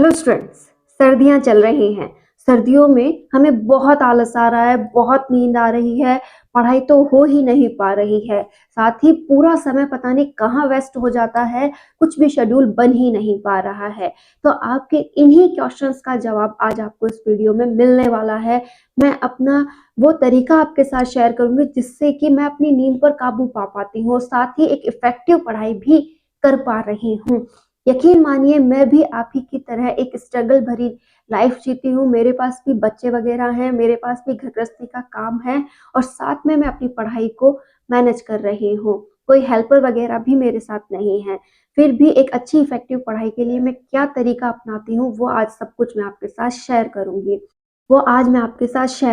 Hello students, सर्दियां चल रही हैं। सर्दियों में हमें बहुत आलस आ रहा है, बहुत नींद आ रही है, पढ़ाई तो हो ही नहीं पा रही है। साथ ही पूरा समय पता नहीं कहाँ वेस्ट हो जाता है, कुछ भी शेड्यूल बन ही नहीं पा रहा है। तो आपके इन्हीं क्वेश्चंस का जवाब आज आपको इस वीडियो में मिलने वाला है। मैं अपना वो तरीका आपके साथ शेयर करूंगी जिससे कि मैं अपनी नींद पर काबू पा पाती हूँ, साथ ही एक इफेक्टिव पढ़ाई भी कर पा रही हूँ। यकीन मानिए, मैं भी आप ही की तरह एक स्ट्रगल भरी लाइफ जीती हूँ। मेरे पास भी बच्चे वगैरह हैं, मेरे पास भी घर गृहस्थी का काम है और साथ में मैं अपनी पढ़ाई को मैनेज कर रही हूँ। कोई हेल्पर वगैरह भी मेरे साथ नहीं है। फिर भी एक अच्छी इफेक्टिव पढ़ाई के लिए मैं क्या तरीका अपनाती हूँ वो आज सब कुछ मैं आपके साथ शेयर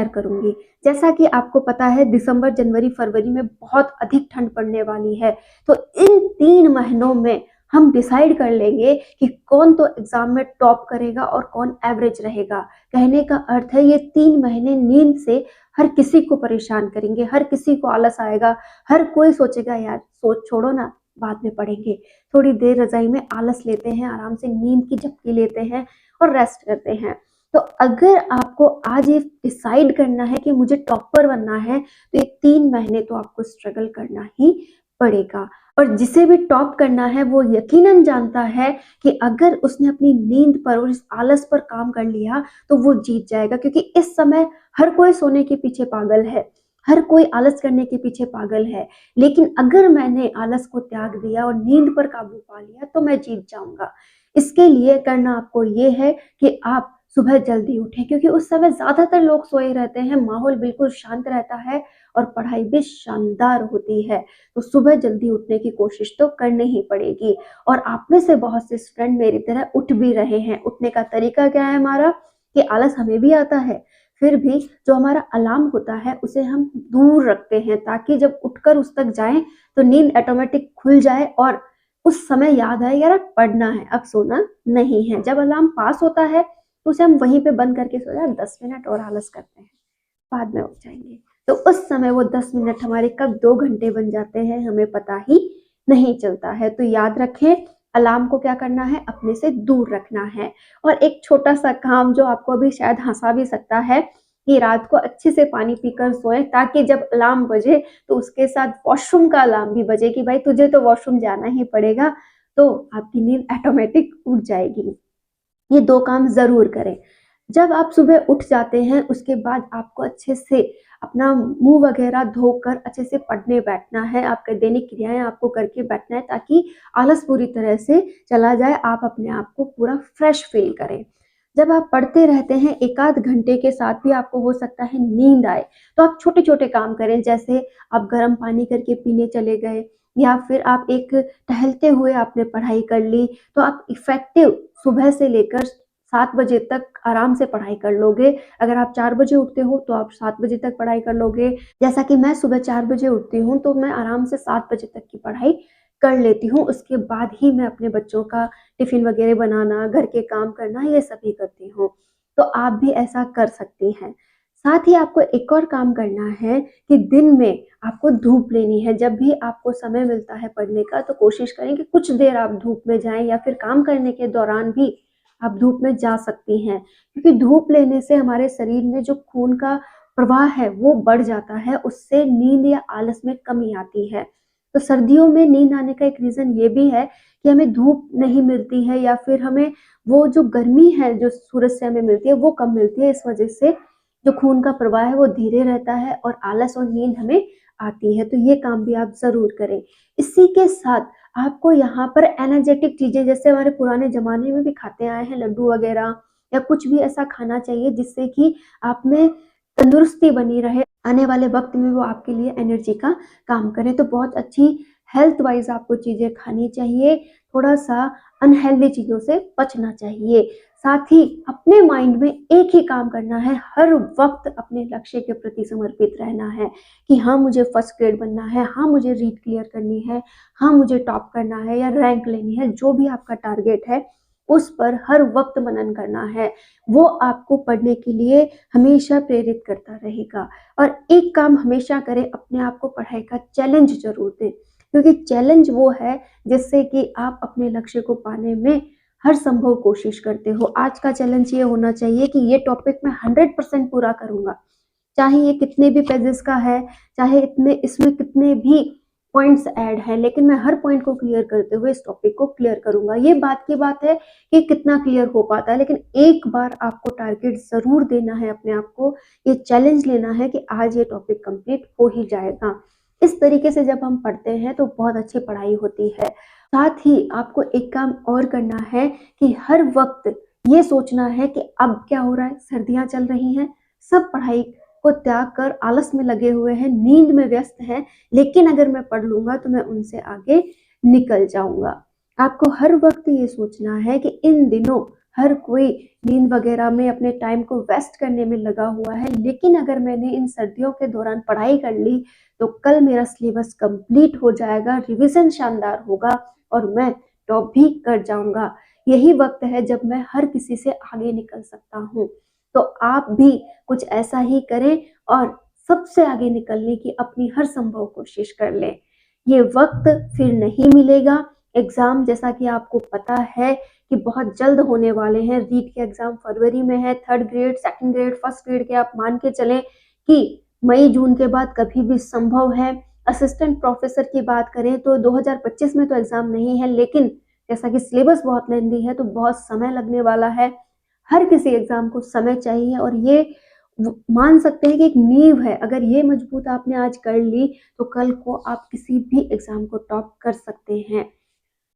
करूंगी। जैसा कि आपको पता है, दिसंबर, जनवरी, फरवरी में बहुत अधिक ठंड पड़ने वाली है। तो इन 3 महीनों में हम डिसाइड कर लेंगे कि कौन तो एग्जाम में टॉप करेगा और कौन एवरेज रहेगा। कहने का अर्थ है, ये 3 महीने नींद से हर किसी को परेशान करेंगे, हर किसी को आलस आएगा, हर कोई सोचेगा यार सोच छोड़ो ना, बाद में पढ़ेंगे। थोड़ी देर रजाई में आलस लेते हैं, आराम से नींद की झपकी लेते हैं और रेस्ट करते हैं। तो अगर आपको आज ये डिसाइड करना है कि मुझे टॉपर बनना है, तो ये 3 महीने तो आपको स्ट्रगल करना ही पड़ेगा। और जिसे भी टॉप करना है वो यकीनन जानता है कि अगर उसने अपनी नींद पर और इस आलस पर काम कर लिया तो वो जीत जाएगा, क्योंकि इस समय हर कोई सोने के पीछे पागल है, हर कोई आलस करने के पीछे पागल है। लेकिन अगर मैंने आलस को त्याग दिया और नींद पर काबू पा लिया तो मैं जीत जाऊंगा। इसके लिए करना आपको ये है कि आप सुबह जल्दी उठें, क्योंकि उस समय ज्यादातर लोग सोए रहते हैं, माहौल बिल्कुल शांत रहता है और पढ़ाई भी शानदार होती है। तो सुबह जल्दी उठने की कोशिश तो करनी ही पड़ेगी। और आप में से बहुत से स्टूडेंट मेरी तरह उठ भी रहे हैं। उठने का तरीका क्या है हमारा, कि आलस हमें भी आता है, फिर भी जो हमारा अलार्म होता है उसे हम दूर रखते हैं, ताकि जब उठकर उस तक जाएं तो नींद ऑटोमेटिक खुल जाए और उस समय याद आए यार अब पढ़ना है, अब सोना नहीं है। जब अलार्म पास होता है तो उसे हम वहीं पे बंद करके सो जाए, 10 मिनट और आलस करते हैं, बाद में उठ जाएंगे। तो उस समय वो 10 मिनट हमारे कब 2 घंटे बन जाते हैं हमें पता ही नहीं चलता है। तो याद रखें, अलार्म को क्या करना है, अपने से दूर रखना है। और एक छोटा सा काम जो आपको अभी शायद हंसा भी सकता है, कि रात को अच्छे से पानी पीकर सोएं, ताकि जब अलार्म बजे तो उसके साथ वॉशरूम का अलार्म भी बजे कि भाई तुझे तो वॉशरूम जाना ही पड़ेगा, तो आपकी नींद ऑटोमेटिक उठ जाएगी। ये 2 काम जरूर करें। जब आप सुबह उठ जाते हैं उसके बाद आपको अच्छे से अपना मुंह वगैरह धोकर अच्छे से पढ़ने बैठना है। आपके दैनिक क्रियाएं आपको करके बैठना है, ताकि आलस पूरी तरह से चला जाए, आप अपने आप को पूरा फ्रेश फील करें। जब आप पढ़ते रहते हैं, 1 आध घंटे के साथ भी आपको हो सकता है नींद आए, तो आप छोटे छोटे काम करें, जैसे आप गर्म पानी करके पीने चले गए, या फिर आप एक टहलते हुए आपने पढ़ाई कर ली। तो आप इफेक्टिव सुबह से लेकर 7 बजे तक आराम से पढ़ाई कर लोगे। अगर आप 4 बजे उठते हो तो आप 7 बजे तक पढ़ाई कर लोगे। जैसा कि मैं सुबह 4 बजे उठती हूँ तो मैं आराम से 7 बजे तक की पढ़ाई कर लेती हूँ। उसके बाद ही मैं अपने बच्चों का टिफिन वगैरह बनाना, घर के काम करना, ये सभी करती हूँ। तो आप भी ऐसा कर सकती हैं। साथ ही आपको एक और काम करना है कि दिन में आपको धूप लेनी है। जब भी आपको समय मिलता है पढ़ने का तो कोशिश करें कि कुछ देर आप धूप में जाएं, या फिर काम करने के दौरान भी आप धूप में जा सकती हैं, क्योंकि धूप लेने से हमारे शरीर में जो खून का प्रवाह है वो बढ़ जाता है, उससे नींद या आलस में कमी आती है। तो सर्दियों में नींद आने का एक रीजन ये भी है कि हमें धूप नहीं मिलती है, या फिर हमें वो जो गर्मी है जो सूरज से हमें मिलती है वो कम मिलती है। इस वजह से जो खून का प्रवाह है वो धीरे रहता है और आलस और नींद हमें आती है। तो ये काम भी आप जरूर करें। इसी के साथ आपको यहाँ पर एनर्जेटिक चीजें, जैसे हमारे पुराने जमाने में भी खाते आए हैं लड्डू वगैरह, या कुछ भी ऐसा खाना चाहिए जिससे कि आप में तंदुरुस्ती बनी रहे, आने वाले वक्त में वो आपके लिए एनर्जी का काम करे। तो बहुत अच्छी हेल्थ वाइज आपको चीजें खानी चाहिए, थोड़ा सा अनहेल्दी चीजों से बचना चाहिए। साथ ही अपने माइंड में एक ही काम करना है, हर वक्त अपने लक्ष्य के प्रति समर्पित रहना है, कि हाँ मुझे फर्स्ट ग्रेड बनना है, हाँ मुझे रीड क्लियर करनी है, हाँ मुझे टॉप करना है या रैंक लेनी है। जो भी आपका टारगेट है उस पर हर वक्त मनन करना है, वो आपको पढ़ने के लिए हमेशा प्रेरित करता रहेगा। और एक काम हमेशा करें, अपने आप को पढ़ाई का चैलेंज जरूर दें, क्योंकि चैलेंज वो है जिससे कि आप अपने लक्ष्य को पाने में हर संभव कोशिश करते हो। आज का चैलेंज ये होना चाहिए कि ये टॉपिक मैं 100% पूरा करूँगा। चाहे ये कितने भी पेजेस का है, चाहे इतने इसमें कितने भी पॉइंट्स ऐड हैं, लेकिन मैं हर पॉइंट को क्लियर करते हुए इस टॉपिक को क्लियर करूँगा। ये बात की बात है कि कितना क्लियर हो पाता है, लेकिन एक बार आपको टारगेट ज़रूर देना है अपने आप को, ये चैलेंज लेना है कि आज ये टॉपिक कंप्लीट हो ही जाएगा। इस तरीके से जब हम पढ़ते हैं तो बहुत अच्छी पढ़ाई होती है। साथ ही आपको एक काम और करना है कि हर वक़्त ये सोचना है कि अब क्या हो रहा है, सर्दियाँ चल रही हैं, सब पढ़ाई को त्याग कर आलस में लगे हुए हैं, नींद में व्यस्त हैं, लेकिन अगर मैं पढ़ लूँगा तो मैं उनसे आगे निकल जाऊँगा। आपको हर वक़्त ये सोचना है कि इन दिनों हर कोई नींद वग़ैरह में अपने टाइम को वेस्ट करने में लगा हुआ है, लेकिन अगर मैंने इन सर्दियों के दौरान पढ़ाई कर ली, तो कल मेरा सिलेबस कंप्लीट हो जाएगा, रिवीज़न शानदार होगा और मैं टॉप भी कर जाऊँगा। यही वक़्त है जब मैं हर किसी से आगे निकल सकता हूँ। तो आप भी कुछ ऐसा ही करें और सबसे आगे निकलने की अपनी हर संभव कोशिश कर लें। ये वक़्त फिर नहीं मिलेगा। एग्ज़ाम जैसा कि आपको पता है कि बहुत जल्द होने वाले हैं। रीट के एग्ज़ाम फरवरी में है, 3rd grade, 2nd grade, 1st grade के आप मान के चलें कि मई-जून के बाद कभी भी संभव है। असिस्टेंट प्रोफ़ेसर की बात करें तो 2025 में तो एग्ज़ाम नहीं है, लेकिन जैसा कि सिलेबस बहुत लेंथी है तो बहुत समय लगने वाला है। हर किसी एग्ज़ाम को समय चाहिए और ये मान सकते हैं कि एक नींव है। अगर ये मजबूत आपने आज कर ली, तो कल को आप किसी भी एग्ज़ाम को टॉप कर सकते हैं।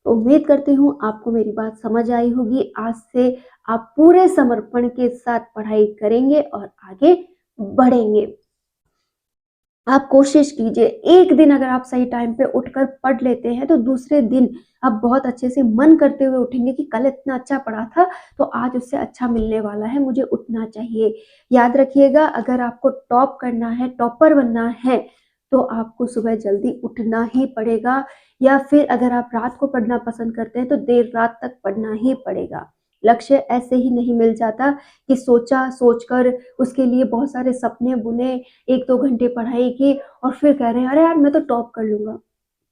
तो उम्मीद करती हूँ आपको मेरी बात समझ आई होगी। आज से आप पूरे समर्पण के साथ पढ़ाई करेंगे और आगे बढ़ेंगे। आप कोशिश कीजिए, एक दिन अगर आप सही टाइम पे उठकर पढ़ लेते हैं, तो दूसरे दिन आप बहुत अच्छे से मन करते हुए उठेंगे कि कल इतना अच्छा पढ़ा था, तो आज उससे अच्छा मिलने वाला है, मुझे उठना चाहिए। याद रखिएगा, अगर आपको टॉप करना है, टॉपर बनना है, तो आपको सुबह जल्दी उठना ही पड़ेगा या फिर अगर आप रात को पढ़ना पसंद करते हैं, तो देर रात तक पढ़ना ही पड़ेगा। लक्ष्य ऐसे ही नहीं मिल जाता कि सोचा, सोचकर उसके लिए बहुत सारे सपने बुने, 1-2 घंटे पढ़ाई की और फिर कह रहे हैं, "अरे यार! मैं तो टॉप कर लूँगा।"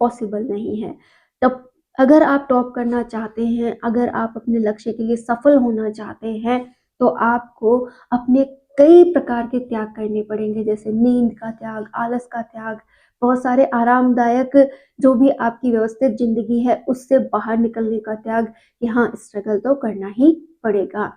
पॉसिबल नहीं है। तब अगर आप टॉप करना चाहते हैं, अगर आप अपने लक्ष्य के लिए सफल होना चाहते हैं, तो आपको अपने कई प्रकार के त्याग करने पड़ेंगे, जैसे नींद का त्याग, आलस का त्याग, बहुत सारे आरामदायक जो भी आपकी व्यवस्थित ज़िंदगी है, उससे बाहर निकलने का त्याग कि हाँ, स्ट्रगल तो करना ही पड़ेगा।